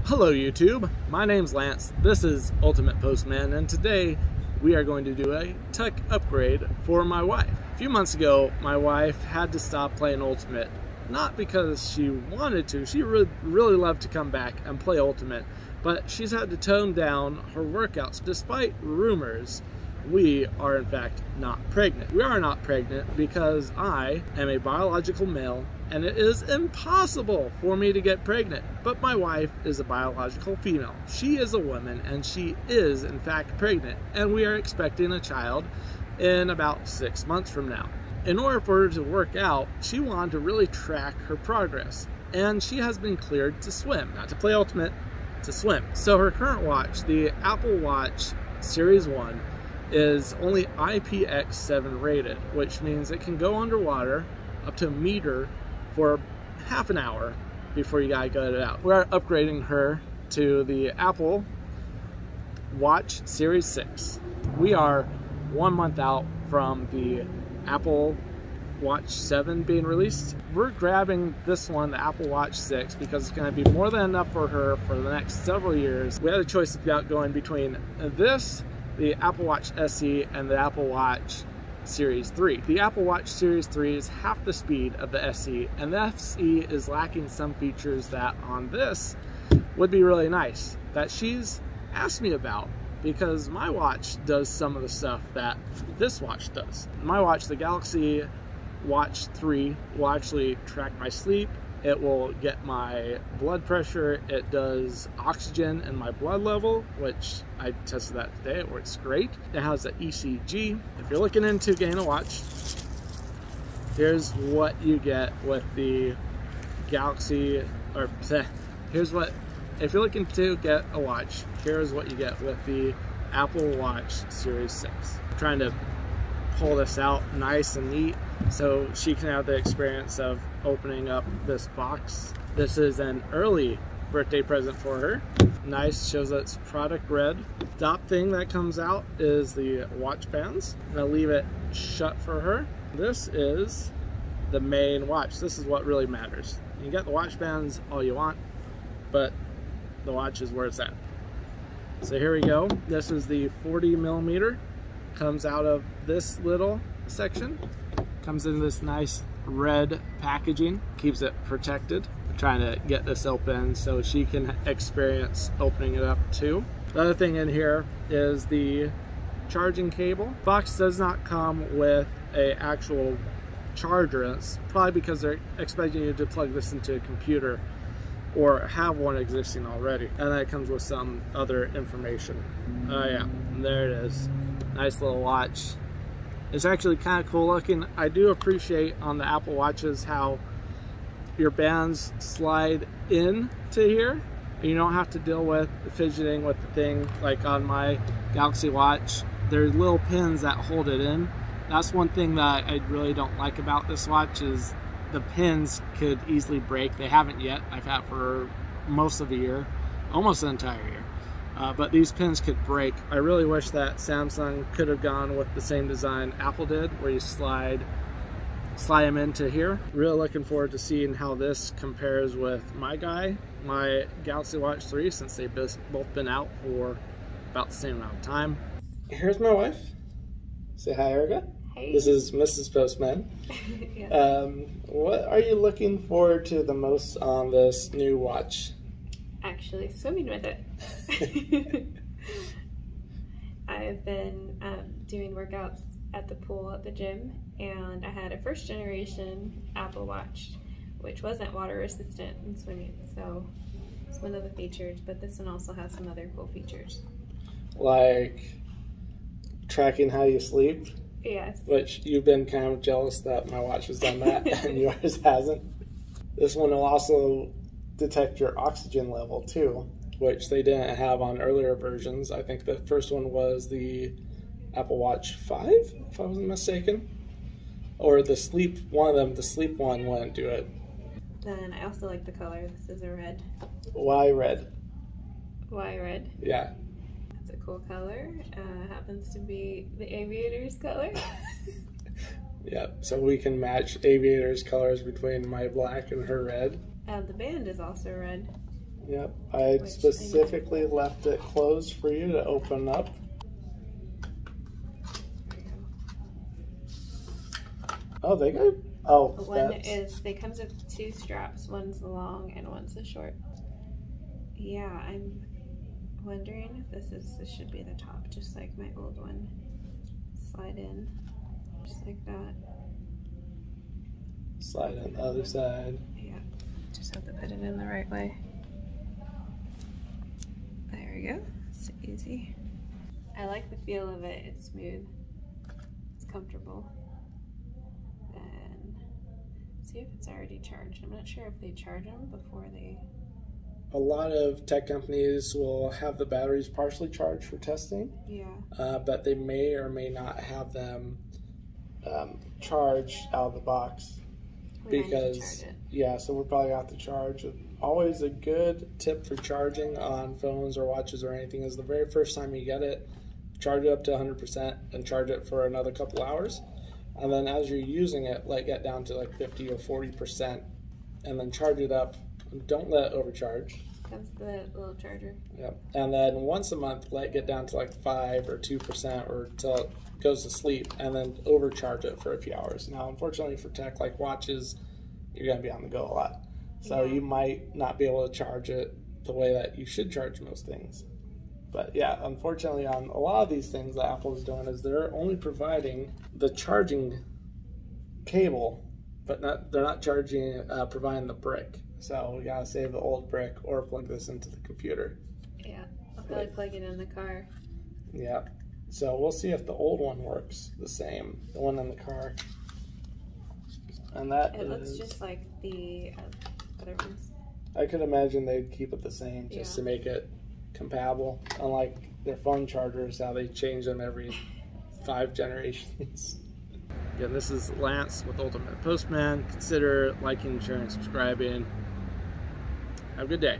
Hello YouTube, my name's Lance, this is Ultimate Postman, and today we are going to do a tech upgrade for my wife. A few months ago, my wife had to stop playing Ultimate, not because she wanted to, she really loved to come back and play Ultimate, but she's had to tone down her workouts despite rumors we are in fact not pregnant. We are not pregnant because I am a biological male and it is impossible for me to get pregnant. But my wife is a biological female. She is a woman and she is in fact pregnant, and we are expecting a child in about 6 months from now. In order for her to work out, she wanted to really track her progress, and she has been cleared to swim, not to play Ultimate, to swim. So her current watch, the Apple Watch Series 1, is only IPX7 rated, which means it can go underwater up to a meter for half an hour before you gotta get it out. We're upgrading her to the Apple Watch Series 6. We are 1 month out from the Apple Watch 7 being released. We're grabbing this one, the Apple Watch 6, because it's going to be more than enough for her for the next several years. We had a choice about going between this, the Apple Watch SE, and the Apple Watch Series 3. The Apple Watch Series 3 is half the speed of the SE, and the SE is lacking some features that on this would be really nice, that she's asked me about, because my watch does some of the stuff that this watch does. My watch, the Galaxy Watch 3, will actually track my sleep. It will get my blood pressure. It does oxygen and my blood level, which I tested that today. It works great. It has an ECG. If you're looking into getting a watch, here's what you get with the Galaxy, or here's what, if you're looking to get a watch, here's what you get with the Apple Watch Series 6. I'm trying to pull this out nice and neat so she can have the experience of opening up this box. This is an early birthday present for her. Nice, shows that it's product red. Top thing that comes out is the watch bands. I'm gonna leave it shut for her. This is the main watch. This is what really matters. You can get the watch bands all you want, but the watch is where it's at. So here we go. This is the 40mm. Comes out of this little section. Comes in this nice red packaging. Keeps it protected. I'm trying to get this open so she can experience opening it up too. The other thing in here is the charging cable. Box does not come with an actual charger. It's probably because they're expecting you to plug this into a computer or have one existing already. And then it comes with some other information. Oh yeah, there it is. Nice little watch. It's actually kind of cool looking. I do appreciate on the Apple Watches how your bands slide in to here. You don't have to deal with fidgeting with the thing like on my Galaxy Watch. There's little pins that hold it in. That's one thing that I really don't like about this watch, is the pins could easily break. They haven't yet. I've had for most of the year, almost the entire year. But these pins could break. I really wish that Samsung could have gone with the same design Apple did, where you slide them into here. Really looking forward to seeing how this compares with my Galaxy Watch 3, since they've both been out for about the same amount of time. Here's my wife. Say hi, Erica. Hey. This is Mrs. Postman. Yeah. What are you looking forward to the most on this new watch? Actually swimming with it. I've been doing workouts at the pool at the gym, and I had a first generation Apple Watch which wasn't water resistant in swimming, so it's one of the features, but this one also has some other cool features. Like tracking how you sleep? Yes. Which you've been kind of jealous that my watch has done that and yours hasn't. This one will also detect your oxygen level too, which they didn't have on earlier versions. I think the first one was the Apple Watch 5, if I wasn't mistaken. Or the sleep, one of them, the sleep one wouldn't do it. Then I also like the color. This is a red. Why red? Why red? Yeah. It's a cool color. Happens to be the aviator's color. Yeah, so we can match aviator's colors between my black and her red. The band is also red. Yep, I specifically left it closed for you to open up. Oh, they got. Oh, one is. They comes with 2 straps. One's long and one's a short. Yeah, I'm wondering if this should be the top, just like my old one. Slide in, just like that. Slide on the other side. Yeah, just have to put it in the right way. There we go. It's easy. I like the feel of it. It's smooth. It's comfortable. Then see if it's already charged. I'm not sure if they charge them before they. A lot of tech companies will have the batteries partially charged for testing. Yeah. But they may or may not have them charged out of the box. Because yeah, so we're probably have to charge. Always a good tip for charging on phones or watches or anything is the very first time you get it, charge it up to 100% and charge it for another couple hours, and then as you're using it, let it get down to like 50 or 40%, and then charge it up. Don't let it overcharge. Comes the little charger. Yep. And then once a month, let it get down to like 5 or 2% or till it goes to sleep, and then overcharge it for a few hours. Now, unfortunately for tech like watches, you're going to be on the go a lot. So you might not be able to charge it the way that you should charge most things. But yeah, unfortunately on a lot of these things that Apple is doing is they're only providing the charging cable, but they're not providing the brick. So we gotta save the old brick or plug this into the computer. Yeah, I'll probably plug it in the car. Yeah, so we'll see if the old one works the same, the one in the car. And that it looks just like the other ones. I could imagine they'd keep it the same just to make it compatible. Unlike their phone chargers, how they change them every 5 generations. Again, this is Lance with Ultimate Postman. Consider liking, sharing, subscribing. Have a good day.